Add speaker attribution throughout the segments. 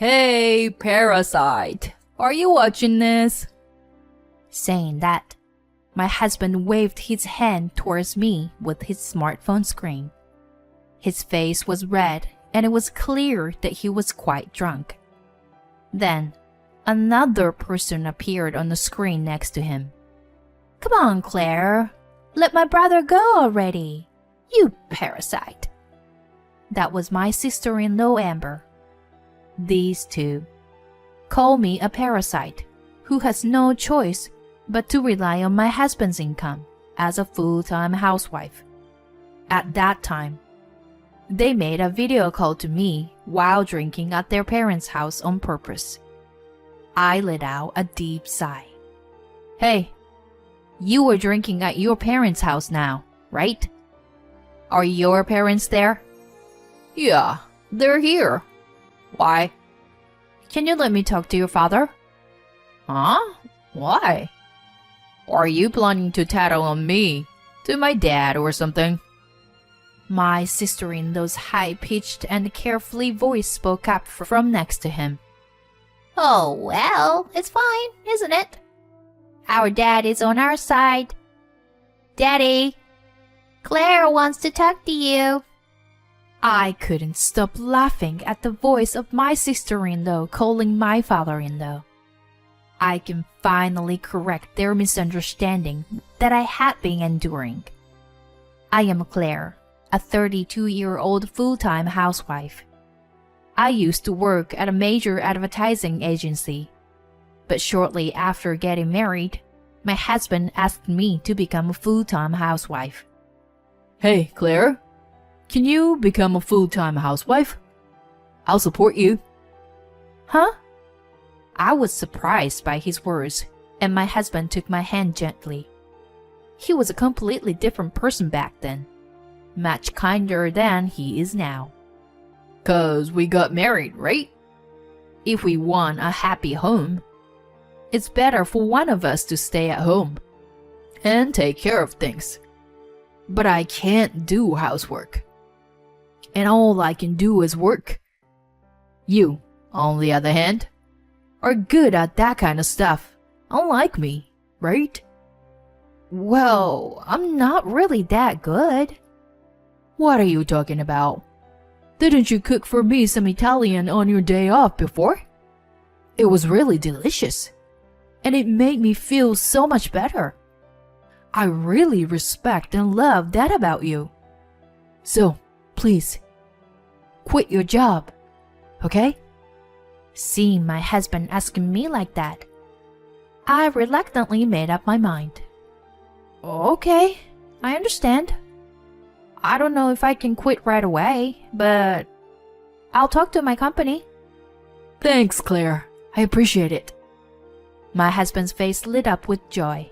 Speaker 1: Hey, parasite, are you watching this?
Speaker 2: Saying that, my husband waved his hand towards me with his smartphone screen. His face was red and it was clear that he was quite drunk. Then, another person appeared on the screen next to him. "Come on, Claire. Let my brother go already. You parasite." That was my sister-in-law, Amber. These two call me a parasite who has no choice but to rely on my husband's income as a full-time housewife. At that time, they made a video call to me while drinking at their parents' house on purpose. I let out a deep sigh. "Hey, you were drinking at your parents' house now, right? Are your parents there?"
Speaker 1: Yeah, they're here. Why?
Speaker 2: "Can you let me talk to your father?"
Speaker 1: Huh? Why? Are you planning to tattle on me, to my dad or something?
Speaker 2: My sister-in-law's high-pitched and carefully voice spoke up from next to him. "Oh, well, it's fine, isn't it? Our dad is on our side. Daddy, Claire wants to talk to you." I couldn't stop laughing at the voice of my sister-in-law calling my father-in-law. I can finally correct their misunderstanding that I had been enduring. I am Claire, a 32-year-old full-time housewife. I used to work at a major advertising agency, but shortly after getting married, my husband asked me to become a full-time housewife.
Speaker 1: Hey, Claire, can you become a full-time housewife? I'll support you.
Speaker 2: Huh? I was surprised by his words, and my husband took my hand gently. He was a completely different person back then, much kinder than he is now.
Speaker 1: 'Cause we got married, right?
Speaker 2: If we want a happy home, it's better for one of us to stay at home
Speaker 1: and take care of things. But I can't do housework. And all I can do is work. You, on the other hand, are good at that kind of stuff, unlike me, right?
Speaker 2: Well, I'm not really that good.
Speaker 1: What are you talking about? Didn't you cook for me some Italian on your day off before? It was really delicious, and it made me feel so much better. I really respect and love that about you. So, please, quit your job, okay?
Speaker 2: Seeing my husband asking me like that, I reluctantly made up my mind. Okay, I understand. I don't know if I can quit right away, but I'll talk to my company.
Speaker 1: Thanks, Claire. I appreciate it.
Speaker 2: My husband's face lit up with joy,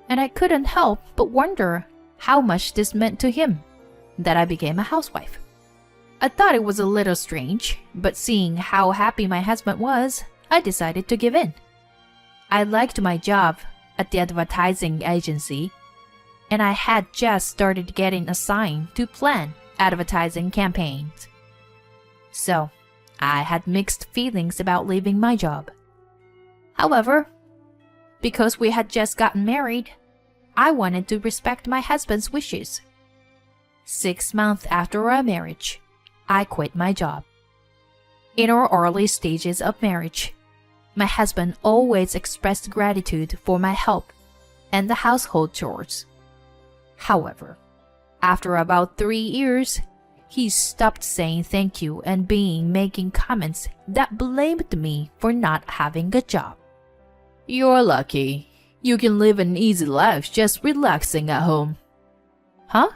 Speaker 2: and I couldn't help but wonder how much this meant to him, that I became a housewife. I thought it was a little strange, but seeing how happy my husband was, I decided to give in. I liked my job at the advertising agency, and I had just started getting assigned to plan advertising campaigns. So, I had mixed feelings about leaving my job. However, because we had just gotten married, I wanted to respect my husband's wishes. 6 months after our marriage, I quit my job. In our early stages of marriage, my husband always expressed gratitude for my help and the household chores. However, after about 3 years, he stopped saying thank you and making comments that blamed me for not having a job.
Speaker 1: You're lucky. You can live an easy life just relaxing at home.
Speaker 2: Huh?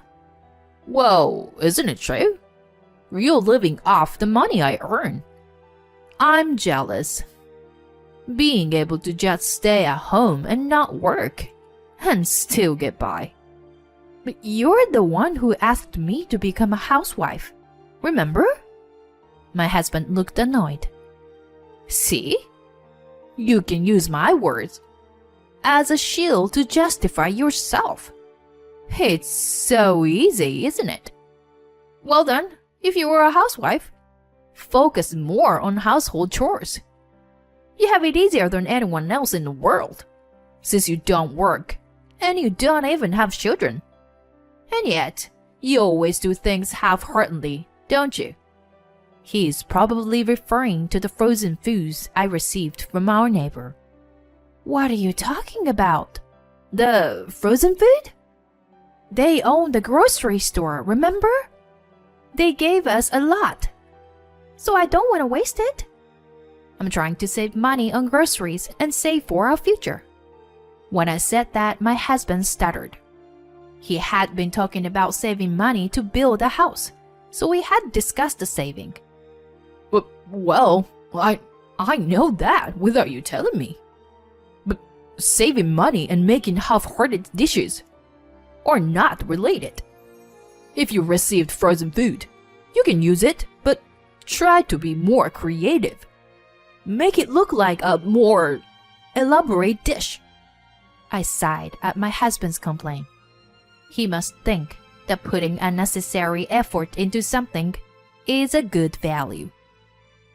Speaker 1: Well, isn't it true? You're living off the money I earn. I'm jealous. Being able to just stay at home and not work, and still get by.
Speaker 2: But you're the one who asked me to become a housewife, remember? My husband looked annoyed.
Speaker 1: See? You can use my words as a shield to justify yourself. It's so easy, isn't it?
Speaker 2: Well then, if you were a housewife, Focus more on household chores. You have it easier than anyone else in the world, since you don't work, and you don't even have children. And yet, you always do things half-heartedly, don't you? He is probably referring to the frozen foods I received from our neighbor. What are you talking about? The frozen food? They own the grocery store, remember? They gave us a lot. So I don't want to waste it. I'm trying to save money on groceries and save for our future. When I said that, my husband stuttered. He had been talking about saving money to build a house, so we had discussed the saving. Well, I know that without you telling me. But saving money and making half-hearted dishes are not related. If you received frozen food, you can use it, but try to be more creative. Make it look like a more elaborate dish. I sighed at my husband's complaint. He must think that putting unnecessary effort into something is a good value.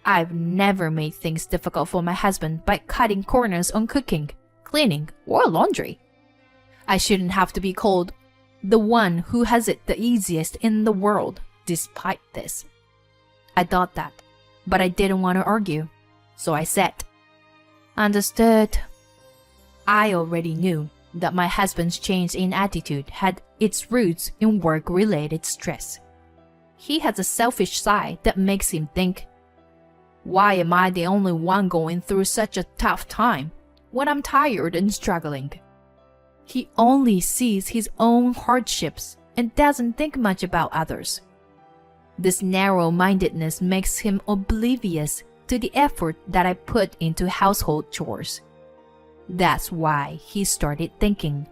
Speaker 2: I've never made things difficult for my husband by cutting corners on cooking, cleaning, or laundry. I shouldn't have to be called the one who has it the easiest in the world despite this. I thought that, but I didn't want to argue, so I said, "Understood." I already knew that my husband's change in attitude had its roots in work-related stress. He has a selfish side that makes him think, why am I the only one going through such a tough time when I'm tired and struggling? He only sees his own hardships and doesn't think much about others. This narrow-mindedness makes him oblivious to the effort that I put into household chores. That's why he started thinking,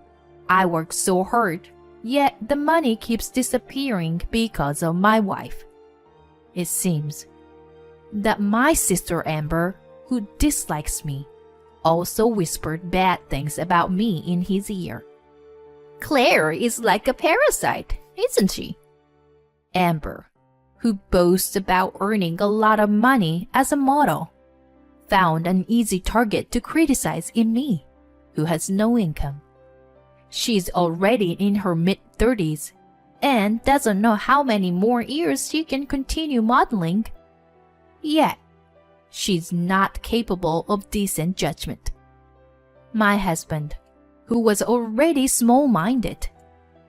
Speaker 2: I work so hard, yet the money keeps disappearing because of my wife. It seems that my sister Amber, who dislikes me, also whispered bad things about me in his ear. Claire is like a parasite, isn't she? Amber, who boasts about earning a lot of money as a model, found an easy target to criticize in me, who has no income. She's already in her mid-30s and doesn't know how many more years she can continue modeling. Yet, she's not capable of decent judgment. My husband, who was already small-minded,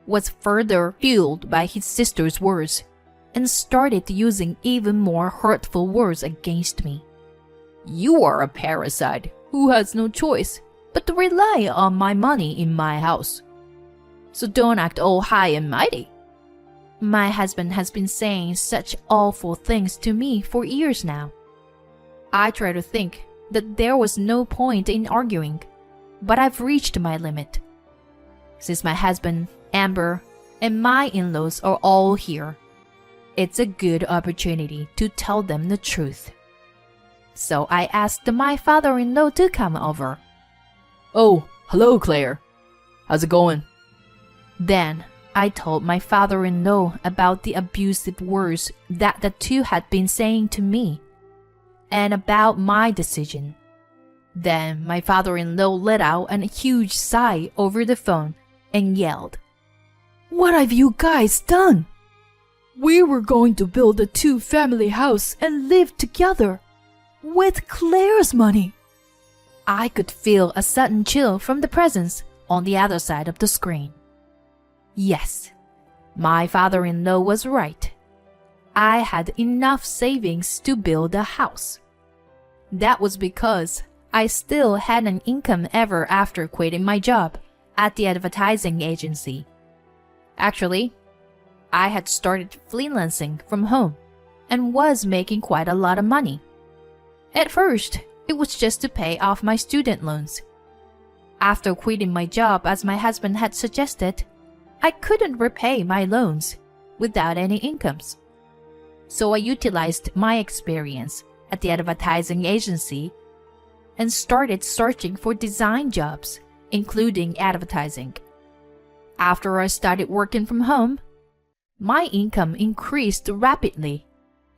Speaker 2: was further fueled by his sister's words and started using even more hurtful words against me. You are a parasite who has no choice but to rely on my money in my house. So don't act all high and mighty. My husband has been saying such awful things to me for years now. I try to think that there was no point in arguing, but I've reached my limit. Since my husband, Amber, and my in-laws are all here, it's a good opportunity to tell them the truth. So I asked my father-in-law to come over.
Speaker 1: Oh, hello, Claire. How's it going?
Speaker 2: Then I told my father-in-law about the abusive words that the two had been saying to me, and about my decision. Then my father-in-law let out a huge sigh over the phone and yelled, What have you guys done? We were going to build a two-family house and live together with Claire's money. I could feel a sudden chill from the presence on the other side of the screen. Yes, my father-in-law was right. I had enough savings to build a house. That was because I still had an income ever after quitting my job at the advertising agency. Actually, I had started freelancing from home and was making quite a lot of money. At first, it was just to pay off my student loans. After quitting my job as my husband had suggested, I couldn't repay my loans without any incomes. So I utilized my experience at the advertising agency and started searching for design jobs, including advertising. After I started working from home, my income increased rapidly,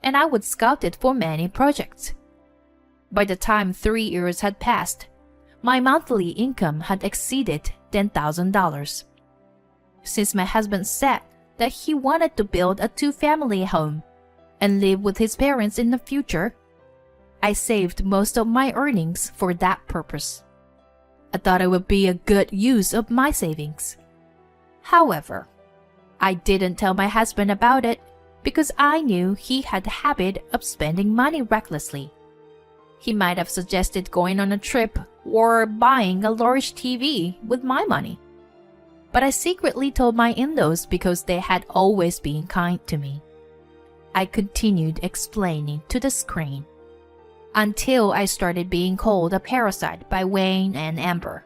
Speaker 2: and I would scout it for many projects. By the time 3 years had passed, my monthly income had exceeded $10,000. Since my husband said that he wanted to build a two-family home and live with his parents in the future, I saved most of my earnings for that purpose. I thought it would be a good use of my savings. However, I didn't tell my husband about it because I knew he had a habit of spending money recklessly. He might have suggested going on a trip or buying a large TV with my money. But I secretly told my in-laws because they had always been kind to me. I continued explaining to the screen until I started being called a parasite by Wayne and Amber.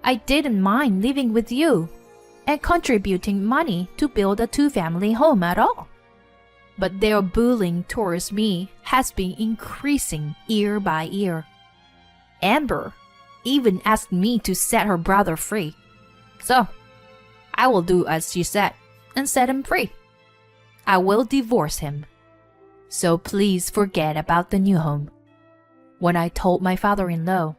Speaker 2: I didn't mind living with you and contributing money to build a two-family home at all. But their bullying towards me has been increasing year by year. Amber even asked me to set her brother free. So, I will do as she said and set him free. I will divorce him. So please forget about the new home. When I told my father-in-law,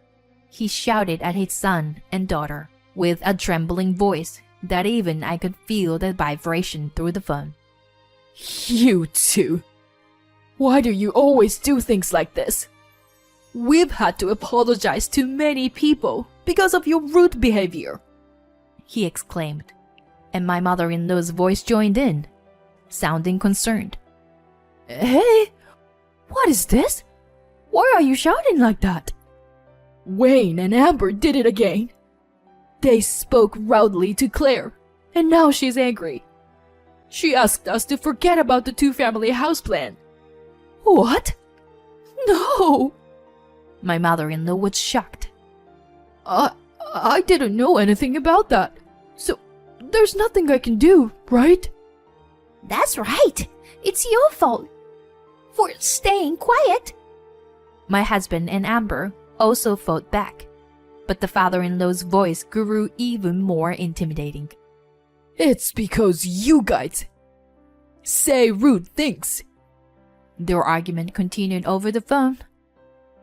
Speaker 2: he shouted at his son and daughter with a trembling voice that even I could feel the vibration through the phone.
Speaker 1: You two. Why do you always do things like this? We've had to apologize to many people because of your rude behavior,
Speaker 2: he exclaimed, and my mother-in-law's voice joined in, sounding concerned.
Speaker 1: Hey, what is this? Why are you shouting like that? Wayne and Amber did it again. They spoke loudly to Claire, and now she's angry. She asked us to forget about the two-family house plan. What? No!
Speaker 2: My mother-in-law was shocked.
Speaker 1: I didn't know anything about that, so there's nothing I can do, right?
Speaker 2: That's right. It's your fault for staying quiet. My husband and Amber also fought back, but the father-in-law's voice grew even more intimidating.
Speaker 1: It's because you guys say rude things.
Speaker 2: Their argument continued over the phone,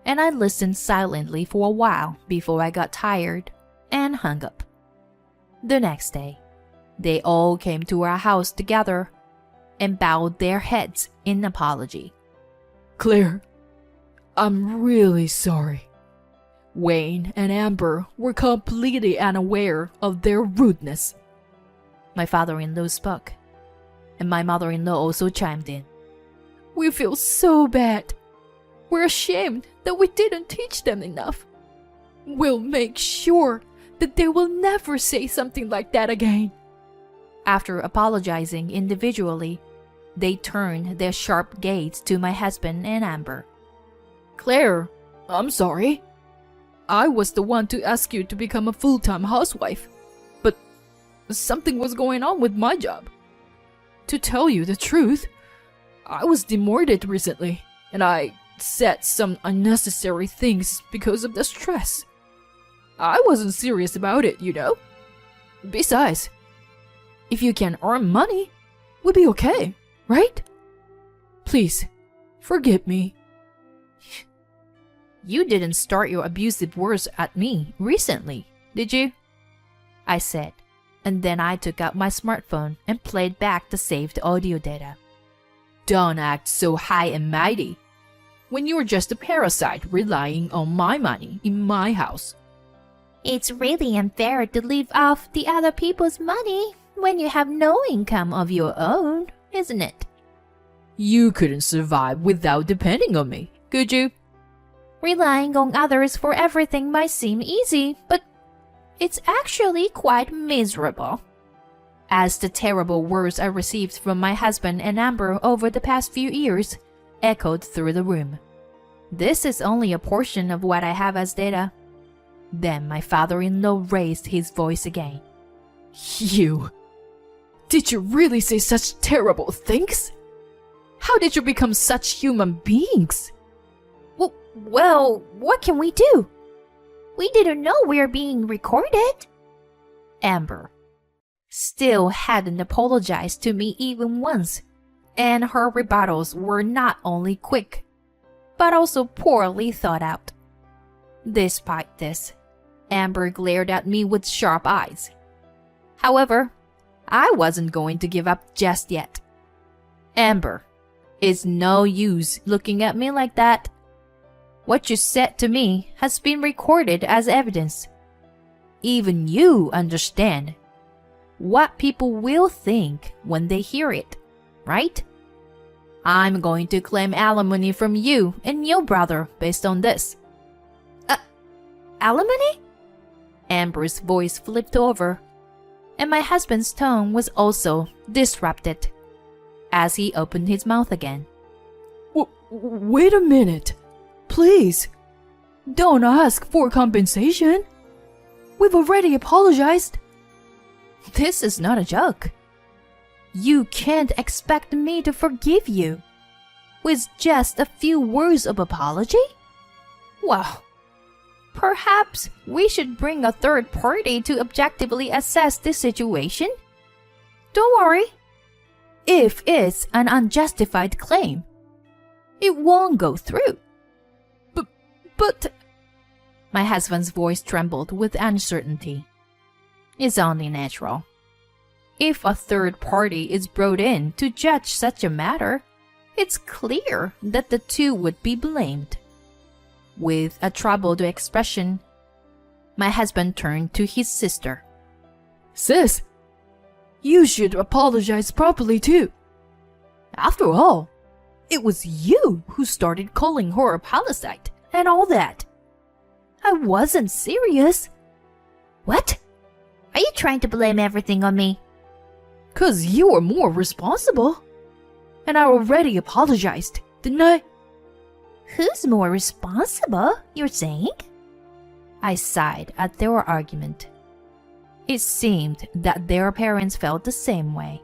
Speaker 2: and I listened silently for a while before I got tired and hung up. The next day, they all came to our house together and bowed their heads in apology.
Speaker 1: Claire, I'm really sorry. Wayne and Amber were completely unaware of their rudeness.
Speaker 2: My father-in-law spoke, and my mother-in-law also chimed in.
Speaker 1: We feel so bad. We're ashamed that we didn't teach them enough. We'll make sure that they will never say something like that again.
Speaker 2: After apologizing individually, they turned their sharp gaze to my husband and Amber.
Speaker 1: Claire, I'm sorry. I was the one to ask you to become a full-time housewife, but something was going on with my job. To tell you the truth, I was demoted recently, and I said some unnecessary things because of the stress. I wasn't serious about it, you know. Besides, if you can earn money, we'll be okay, right? Please, forgive me.
Speaker 2: You didn't start your abusive words at me recently, did you? I said, and then I took out my smartphone and played back the saved audio data.
Speaker 1: Don't act so high and mighty when you're just a parasite relying on my money in my house.
Speaker 2: It's really unfair to live off the other people's money when you have no income of your own, isn't it?
Speaker 1: You couldn't survive without depending on me, could you?
Speaker 2: Relying on others for everything might seem easy, but it's actually quite miserable. As the terrible words I received from my husband and Amber over the past few years echoed through the room. This is only a portion of what I have as data. Then my father-in-law raised his voice again.
Speaker 1: You! Did you really say such terrible things? How did you become such human beings?
Speaker 2: Well, what can we do? We didn't know we were being recorded. Amber still hadn't apologized to me even once, and her rebuttals were not only quick, but also poorly thought out. Despite this, Amber glared at me with sharp eyes. However, I wasn't going to give up just yet. Amber, it's no use looking at me like that. What you said to me has been recorded as evidence. Even you understand what people will think when they hear it, right? I'm going to claim alimony from you and your brother based on this. Alimony? Amber's voice flipped over, and my husband's tone was also disrupted as he opened his mouth again.
Speaker 1: Wait a minute. Please. Don't ask for compensation. We've already apologized.
Speaker 2: This is not a joke. You can't expect me to forgive you with just a few words of apology? Well, perhaps we should bring a third party to objectively assess the situation. Don't worry. If it's an unjustified claim, it won't go through. But... My husband's voice trembled with uncertainty. It's only natural. If a third party is brought in to judge such a matter, it's clear that the two would be blamed. With a troubled expression, my husband turned to his sister.
Speaker 1: Sis, you should apologize properly too. After all, it was you who started calling her a parasite and all that.
Speaker 2: I wasn't serious. What? Are you trying to blame everything on me?
Speaker 1: 'Cause you were more responsible. And I already apologized, didn't I?
Speaker 2: Who's more responsible, you're saying? I sighed at their argument. It seemed that their parents felt the same way.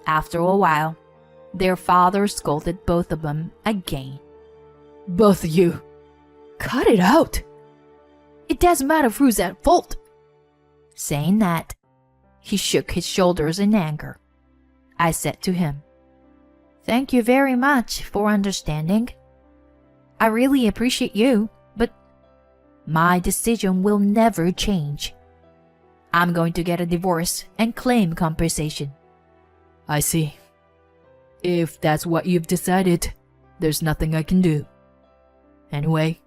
Speaker 2: After a while, their father scolded both of them again.
Speaker 1: Both of you. Cut it out. It doesn't matter who's at fault.
Speaker 2: Saying that, he shook his shoulders in anger. I said to him, "Thank you very much for understanding. I really appreciate you, but my decision will never change. I'm going to get a divorce and claim compensation."
Speaker 1: I see. If that's what you've decided, there's nothing I can do. Anyway,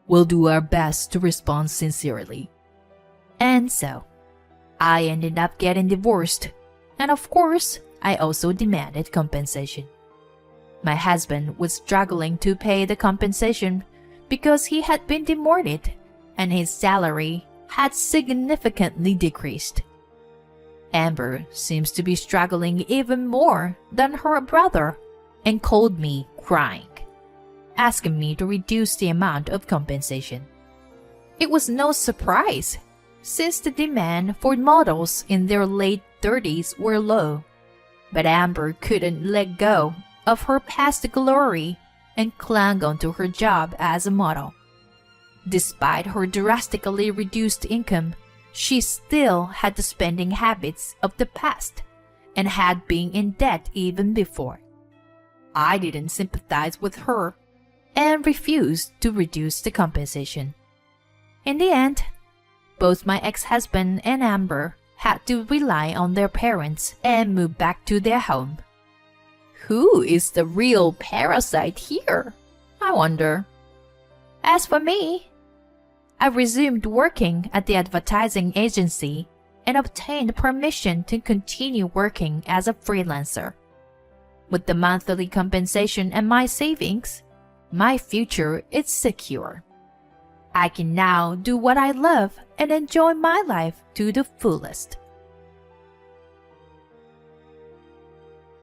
Speaker 1: we'll do our best to respond sincerely.
Speaker 2: And so, I ended up getting divorced, and of course, I also demanded compensation. My husband was struggling to pay the compensation because he had been demoted and his salary had significantly decreased. Amber seems to be struggling even more than her brother and called me crying, asking me to reduce the amount of compensation. It was no surprise, since the demand for models in their late 30s were low. But Amber couldn't let go of her past glory and clung onto her job as a model. Despite her drastically reduced income, she still had the spending habits of the past and had been in debt even before. I didn't sympathize with her and refused to reduce the compensation. In the end, both my ex-husband and Amber had to rely on their parents and move back to their home. Who is the real parasite here, I wonder? As for me, I resumed working at the advertising agency and obtained permission to continue working as a freelancer. With the monthly compensation and my savings, my future is secure. I can now do what I love and enjoy my life to the fullest.